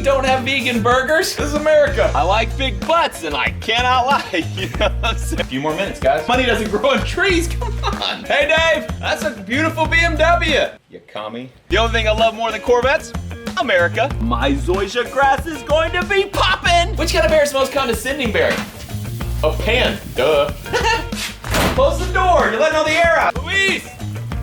we don't have vegan burgers. This is America. I like big butts and I cannot lie. You know what I'm saying? A few more minutes, guys. Money doesn't grow on trees, come on. Hey Dave, that's a beautiful BMW. You commie. The only thing I love more than Corvettes, America. My zoysia grass is going to be popping. Which kind of bear is the most condescending bear? A pan, duh. Close the door, you're letting all the air out. Luis,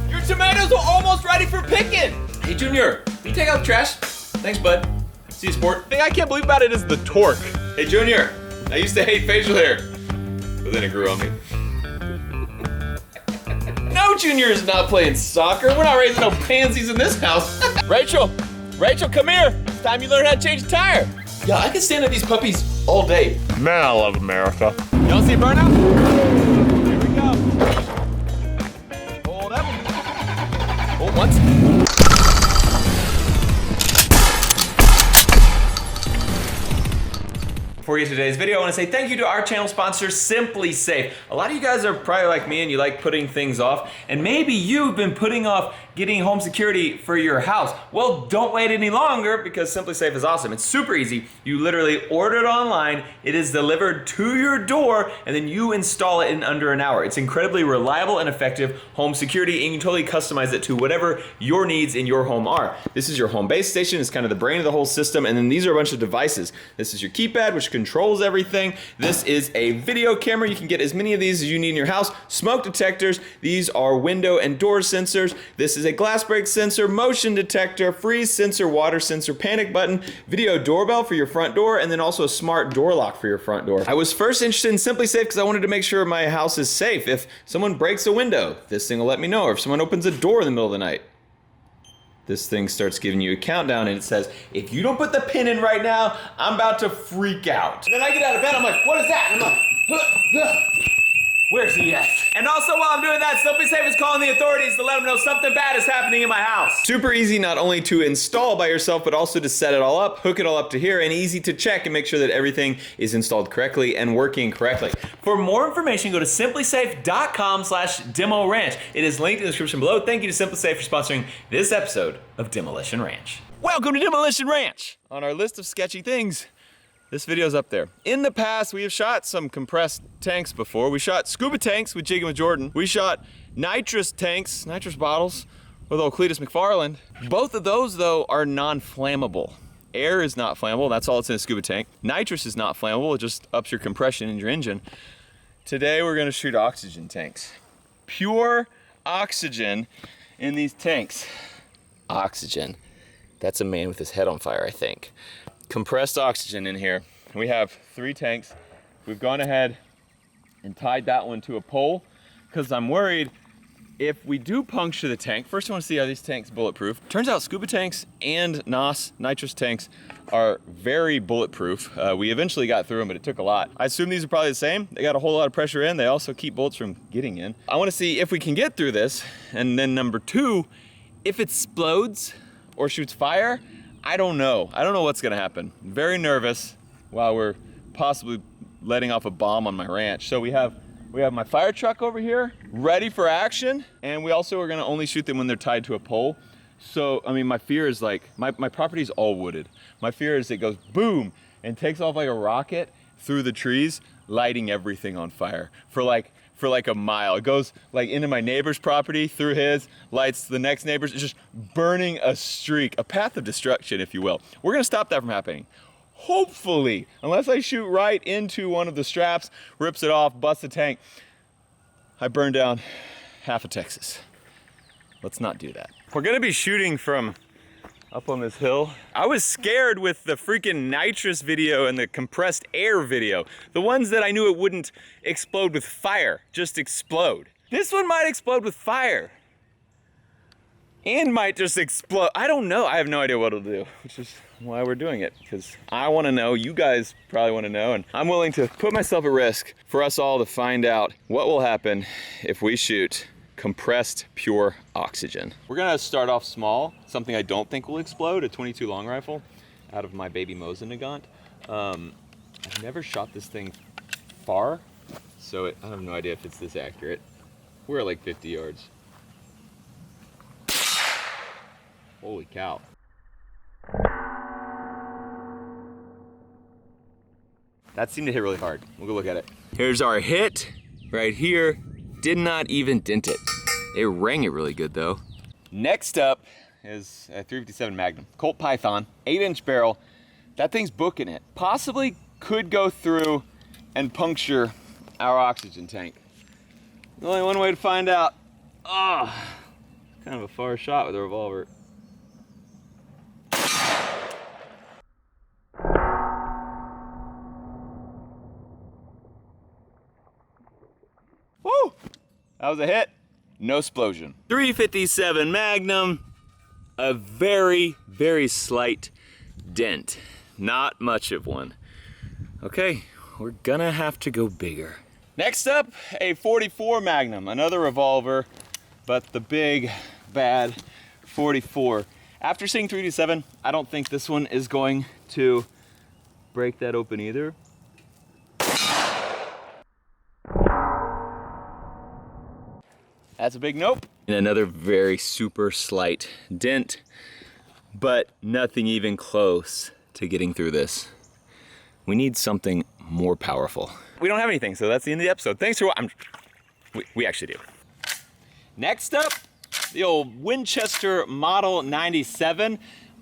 your tomatoes are almost ready for picking. Hey Junior, can you take out the trash? Thanks, bud. See you, sport. The thing I can't believe about it is the torque. Hey Junior, I used to hate facial hair, but then it grew on me. No, Junior is not playing soccer. We're not raising no pansies in this house. Rachel, come here. It's time you learn how to change a tire. Yeah, I could stand at these puppies all day. Man, I love America. You don't see a burnout? Here we go. Hold up. Hold once. Before we get to today's video, I want to say thank you to our channel sponsor, Simply Safe. A lot of you guys are probably like me and you like putting things off, and maybe you've been putting off getting home security for your house. Well, don't wait any longer because Simply Safe is awesome. It's super easy. You literally order it online, it is delivered to your door, and then you install it in under an hour. It's incredibly reliable and effective home security, and you can totally customize it to whatever your needs in your home are. This is your home base station. It's kind of the brain of the whole system, and then these are a bunch of devices. This is your keypad, which controls everything. This is a video camera. You can get as many of these as you need in your house. Smoke detectors. These are window and door sensors. This is a glass break sensor, motion detector, freeze sensor, water sensor, panic button, video doorbell for your front door, and then also a smart door lock for your front door. I was first interested in Simply Safe because I wanted to make sure my house is safe. If someone breaks a window, this thing will let me know. Or if someone opens a door in the middle of the night, this thing starts giving you a countdown and it says, if you don't put the pin in right now, I'm about to freak out. And then I get out of bed, I'm like, what is that? And I'm like, where's he at? And also while I'm doing that, Simply Safe is calling the authorities to let them know something bad is happening in my house. Super easy not only to install by yourself, but also to set it all up, hook it all up to here, and easy to check and make sure that everything is installed correctly and working correctly. For more information, go to simplysafe.com/DemoRanch. It is linked in the description below. Thank you to Simply Safe for sponsoring this episode of Demolition Ranch. Welcome to Demolition Ranch. On our list of sketchy things, this video's up there. In the past, we have shot some compressed tanks before. We shot scuba tanks with Jig and with Jordan. We shot nitrous tanks, nitrous bottles, with old Cletus McFarland. Both of those, though, are non-flammable. Air is not flammable, that's all that's in a scuba tank. Nitrous is not flammable, it just ups your compression in your engine. Today, we're gonna shoot oxygen tanks. Pure oxygen in these tanks. Oxygen. That's a man with his head on fire, I think. Compressed oxygen in here. We have 3 tanks. We've gone ahead and tied that one to a pole because I'm worried if we do puncture the tank. First I want to see, are these tanks bulletproof? Turns out scuba tanks and NOS, nitrous tanks, are very bulletproof. We eventually got through them, but it took a lot. I assume these are probably the same. They got a whole lot of pressure in. They also keep bullets from getting in. I want to see if we can get through this. And then number 2, if it explodes or shoots fire, I don't know. I don't know what's gonna happen. I'm very nervous while we're possibly letting off a bomb on my ranch. So we have my fire truck over here ready for action, and we also are gonna only shoot them when they're tied to a pole. So, I mean, my fear is like, my property's all wooded. My fear is it goes boom and takes off like a rocket through the trees, lighting everything on fire for like a mile. It goes like into my neighbor's property, through his, lights the next neighbor's. It's just burning a streak, a path of destruction, if you will. We're gonna stop that from happening. Hopefully, unless I shoot right into one of the straps, rips it off, busts the tank, I burn down half of Texas. Let's not do that. We're gonna be shooting from up on this hill. I was scared with the freaking nitrous video and the compressed air video. The ones that I knew it wouldn't explode with fire, just explode. This one might explode with fire. And might just explode. I don't know, I have no idea what it'll do, which is why we're doing it, because I wanna know, you guys probably wanna know, and I'm willing to put myself at risk for us all to find out what will happen if we shoot compressed pure oxygen. We're gonna start off small, something I don't think will explode, a 22 long rifle out of my baby Mosin Nagant. I've never shot this thing far, so I have no idea if it's this accurate. We're at like 50 yards. Holy cow. That seemed to hit really hard. We'll go look at it. Here's our hit right here. Did not even dent it. It rang it really good though. Next up is a 357 Magnum. Colt Python, 8-inch barrel. That thing's booking it. Possibly could go through and puncture our oxygen tank. There's only one way to find out. Ah, kind of a far shot with a revolver. Woo! That was a hit. No explosion. 357 Magnum. A very, very slight dent. Not much of one. Okay, we're gonna have to go bigger. Next up, a 44 Magnum, another revolver, but the big, bad 44. After seeing 357, I don't think this one is going to break that open either. That's a big nope. And another very super slight dent, but nothing even close to getting through this. We need something more powerful. We don't have anything, so that's the end of the episode. Thanks for watching. We actually do. Next up, the old Winchester Model 97,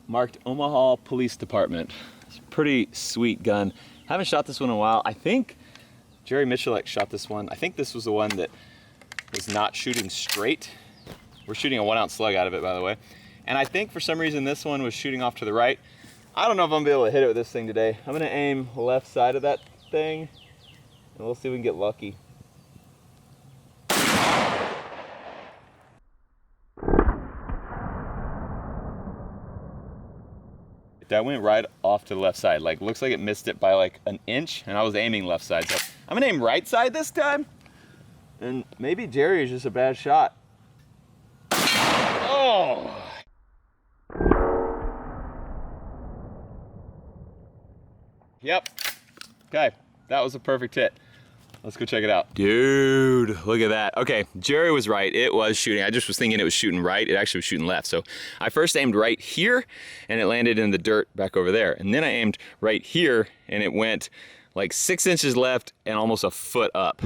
marked Omaha Police Department. It's a pretty sweet gun. Haven't shot this one in a while. I think Jerry Michalek shot this one. I think this was the one that was not shooting straight. We're shooting a 1-ounce slug out of it, by the way. And I think for some reason this one was shooting off to the right. I don't know if I'm gonna be able to hit it with this thing today. I'm gonna aim left side of that thing, and we'll see if we can get lucky. That went right off to the left side. Like, looks like it missed it by like an inch, and I was aiming left side. So I'm gonna aim right side this time, and maybe Jerry is just a bad shot. Oh! Yep. Okay, that was a perfect hit. Let's go check it out. Dude, look at that. Okay, Jerry was right. It was shooting. I just was thinking it was shooting right. It actually was shooting left. So I first aimed right here, and it landed in the dirt back over there. And then I aimed right here, and it went like 6 inches left and almost a foot up.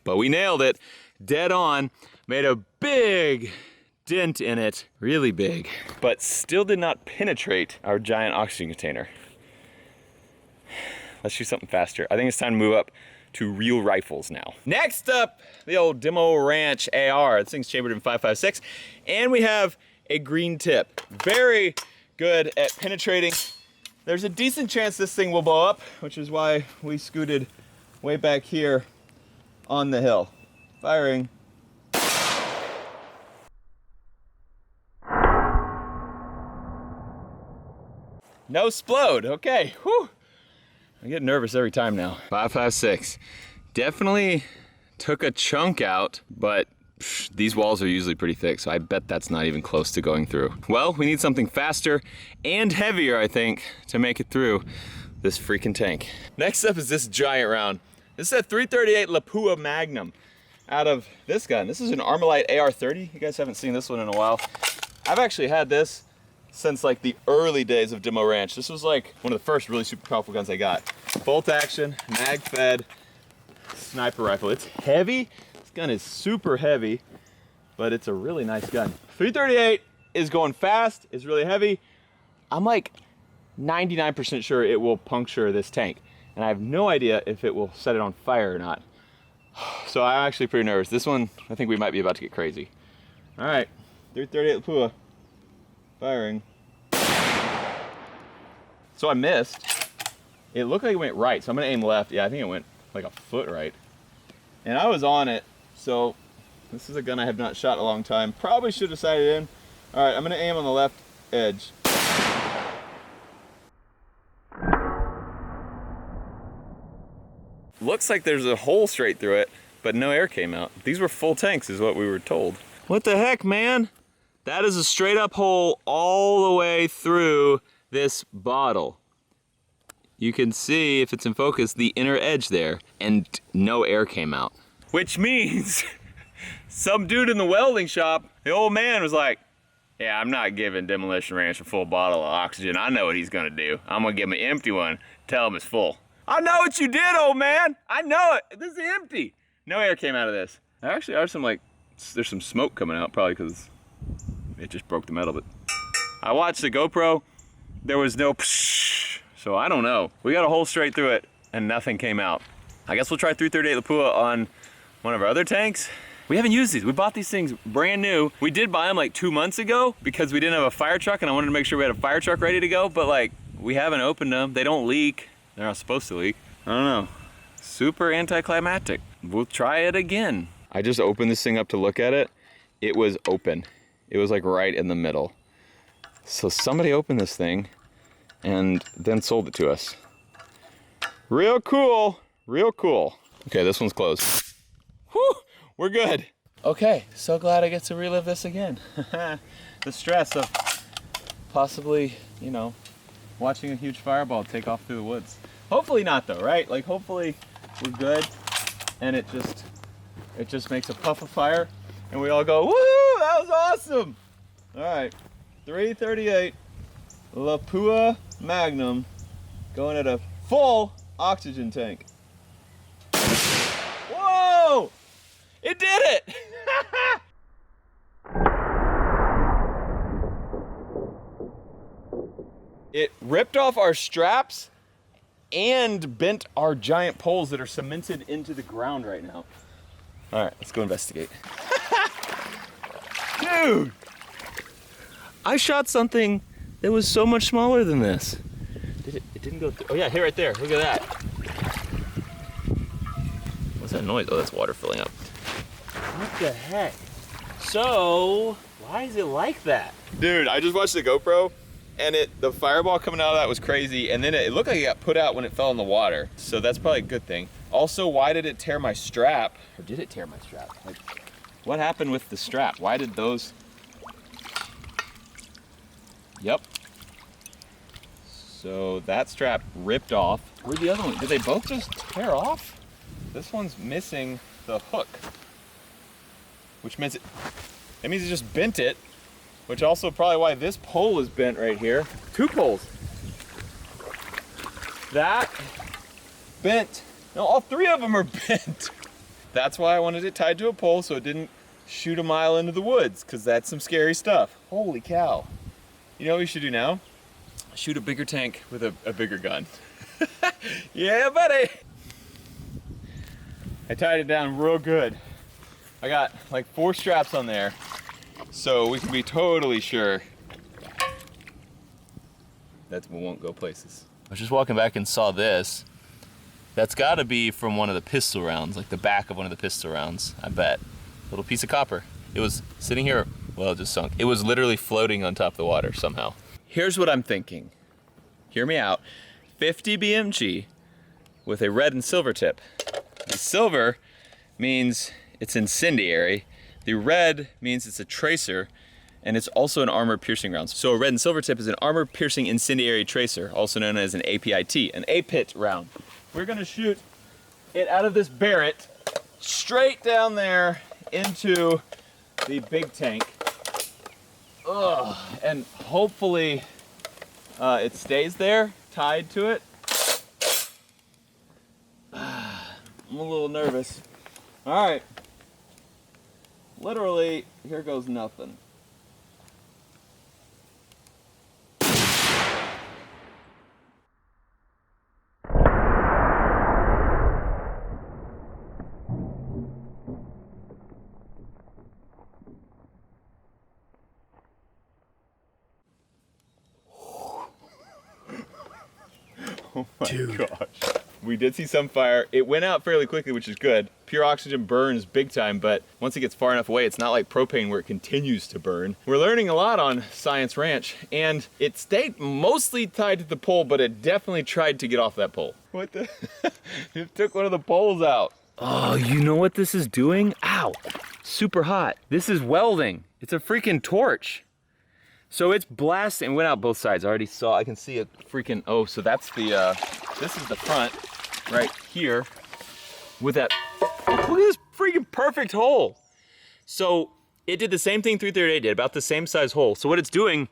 But we nailed it. Dead on. Made a big dent in it. Really big. But still did not penetrate our giant oxygen container. Let's shoot something faster. I think it's time to move up to real rifles now. Next up, the old DemolitionRanch AR. This thing's chambered in 5.56, and we have a green tip. Very good at penetrating. There's a decent chance this thing will blow up, which is why we scooted way back here on the hill. Firing. No explode. Okay. Whew. I get nervous every time now. 5.56. Definitely took a chunk out, but these walls are usually pretty thick, so I bet that's not even close to going through. Well, we need something faster and heavier, I think, to make it through this freaking tank. Next up is this giant round. This is a 338 Lapua Magnum out of this gun. This is an Armalite AR-30. You guys haven't seen this one in a while. I've actually had this since like the early days of Demo Ranch. This was like one of the first really super powerful guns I got. Bolt action, mag fed, sniper rifle. It's heavy. This gun is super heavy, but it's a really nice gun. 338 is going fast, it's really heavy. I'm like 99% sure it will puncture this tank, and I have no idea if it will set it on fire or not. So I'm actually pretty nervous. This one, I think we might be about to get crazy. All right, 338 Lapua. Firing. So I missed. It looked like it went right, so I'm gonna aim left. Yeah, I think it went like a foot right. And I was on it, so this is a gun I have not shot in a long time. Probably should have sighted in. All right, I'm gonna aim on the left edge. Looks like there's a hole straight through it, but no air came out. These were full tanks is what we were told. What the heck, man? That is a straight up hole all the way through this bottle. You can see, if it's in focus, the inner edge there, and no air came out. Which means some dude in the welding shop, the old man was like, yeah, I'm not giving Demolition Ranch a full bottle of oxygen. I know what he's gonna do. I'm gonna give him an empty one, tell him it's full. I know what you did, old man. I know it. This is empty. No air came out of this. There actually are some there's some smoke coming out, probably because it just broke the metal, but I watched the GoPro. There was no psh, so I don't know. We got a hole straight through it and nothing came out. I guess we'll try 338 Lapua on one of our other tanks. We haven't used these. We bought these things brand new. We did buy them like 2 months ago because we didn't have a fire truck and I wanted to make sure we had a fire truck ready to go, but like we haven't opened them. They don't leak. They're not supposed to leak. I don't know. Super anticlimactic. We'll try it again. I just opened this thing up to look at it. It was open. It was like right in the middle. So somebody opened this thing and then sold it to us. Real cool, real cool. Okay, this one's closed. Whew, we're good. Okay, so glad I get to relive this again. The stress of possibly, you know, watching a huge fireball take off through the woods. Hopefully not though, right? Like hopefully we're good and it just makes a puff of fire and we all go, woo, that was awesome. All right, 338 Lapua Magnum going at a full oxygen tank. Whoa, it did it. It ripped off our straps and bent our giant poles that are cemented into the ground right now. All right, let's go investigate. Dude, I shot something that was so much smaller than this. It didn't go through. Oh yeah, here, right there, look at that. What's that noise? Oh, that's water filling up. What the heck? So, why is it like that? Dude, I just watched the GoPro and the fireball coming out of that was crazy, and then it looked like it got put out when it fell in the water, so that's probably a good thing. Also, why did it tear my strap? Or did it tear my strap? Like, what happened with the strap? Why did those? Yep. So that strap ripped off. Where'd the other one? Did they both just tear off? This one's missing the hook, which means it just bent it. Which also probably why this pole is bent right here. 2 poles. That bent. No, all 3 of them are bent. That's why I wanted it tied to a pole so it didn't shoot a mile into the woods, because that's some scary stuff. Holy cow. You know what we should do now? Shoot a bigger tank with a bigger gun. Yeah, buddy. I tied it down real good. I got like 4 straps on there, so we can be totally sure that we won't go places. I was just walking back and saw this. That's gotta be from one of the pistol rounds, like the back of one of the pistol rounds, I bet. Little piece of copper. It was sitting here, well, it just sunk. It was literally floating on top of the water somehow. Here's what I'm thinking. Hear me out. 50 BMG with a red and silver tip. The silver means it's incendiary. The red means it's a tracer, and it's also an armor-piercing round. So a red and silver tip is an armor-piercing incendiary tracer, also known as an APIT, an APIT round. We're gonna shoot it out of this Barrett straight down there into the big tank. Ugh. And hopefully it stays there, tied to it. I'm a little nervous. All right. Literally, here goes nothing. Oh my gosh. We did see some fire. It went out fairly quickly, which is good. Pure oxygen burns big time, but once it gets far enough away, it's not like propane where it continues to burn. We're learning a lot on Science Ranch, and it stayed mostly tied to the pole, but it definitely tried to get off that pole. What the? It took one of the poles out. Oh, you know what this is doing? Ow, super hot. This is welding. It's a freaking torch. So it's blasting, it went out both sides. I already saw, I can see it freaking, oh, so that's the, this is the front right here with that, look at this freaking perfect hole. So it did the same thing 338 did, about the same size hole. So what it's doing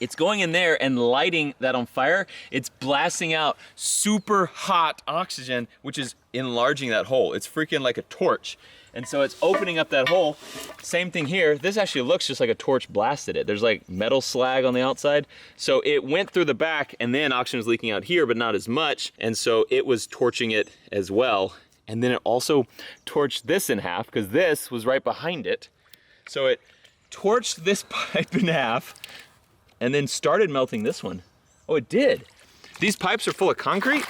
it's going in there and lighting that on fire. It's blasting out super hot oxygen, which is enlarging that hole. It's freaking like a torch. And so it's opening up that hole. Same thing here. This actually looks just like a torch blasted it. There's like metal slag on the outside. So it went through the back and then oxygen was leaking out here, but not as much. And so it was torching it as well. And then it also torched this in half because this was right behind it. So it torched this pipe in half and then started melting this one. Oh, it did. These pipes are full of concrete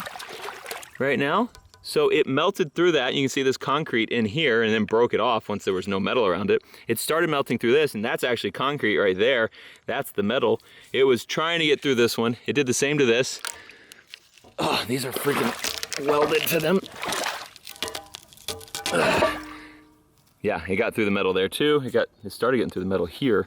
right now. So it melted through that. You can see this concrete in here and then broke it off once there was no metal around it. It started melting through this, and that's actually concrete right there. That's the metal. It was trying to get through this one. It did the same to this. Oh, these are freaking welded to them. Yeah, it got through the metal there too. It started getting through the metal here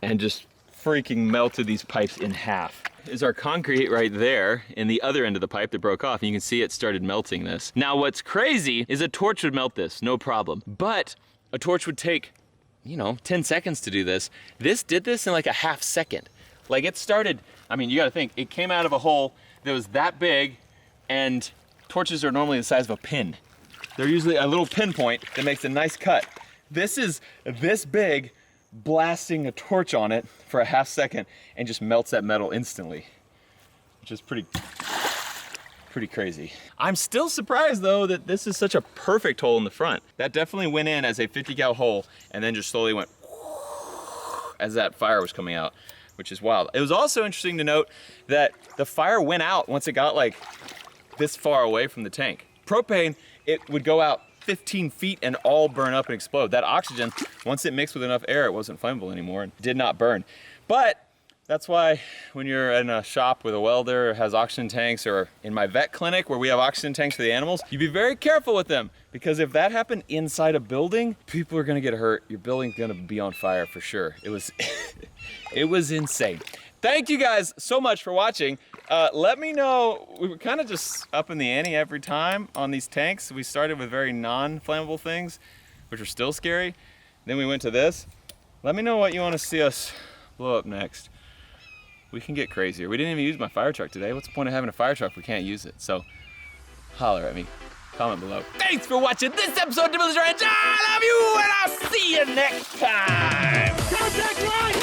and just freaking melted these pipes in half. Is our concrete right there in the other end of the pipe that broke off, and you can see it started melting this. Now what's crazy is a torch would melt this, no problem. But a torch would take, 10 seconds to do this. This did this in like a half second. Like it started, you gotta think, it came out of a hole that was that big, and torches are normally the size of a pin. They're usually a little pinpoint that makes a nice cut. This is this big, blasting a torch on it for a half second and just melts that metal instantly, which is pretty crazy. I'm still surprised though that this is such a perfect hole in the front. That definitely went in as a 50 cal hole and then just slowly went as that fire was coming out, which is wild. It was also interesting to note that the fire went out once it got like this far away from the tank. Propane, it would go out 15 feet and all burn up and explode. That oxygen, once it mixed with enough air, it wasn't flammable anymore and did not burn. But that's why when you're in a shop with a welder or has oxygen tanks, or in my vet clinic where we have oxygen tanks for the animals, you be very careful with them, because if that happened inside a building, people are gonna get hurt. Your building's gonna be on fire for sure. It was, it was insane. Thank you guys so much for watching. Let me know, we were kind of just upping the ante every time on these tanks. We started with very non-flammable things, which are still scary. Then we went to this. Let me know what you want to see us blow up next. We can get crazier. We didn't even use my fire truck today. What's the point of having a fire truck if we can't use it? So holler at me, comment below. Thanks for watching this episode of Demolition Ranch. I love you, and I'll see you next time. Contact right!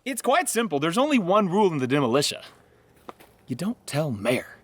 It's quite simple. There's only one rule in the Demolition. You don't tell Mayor.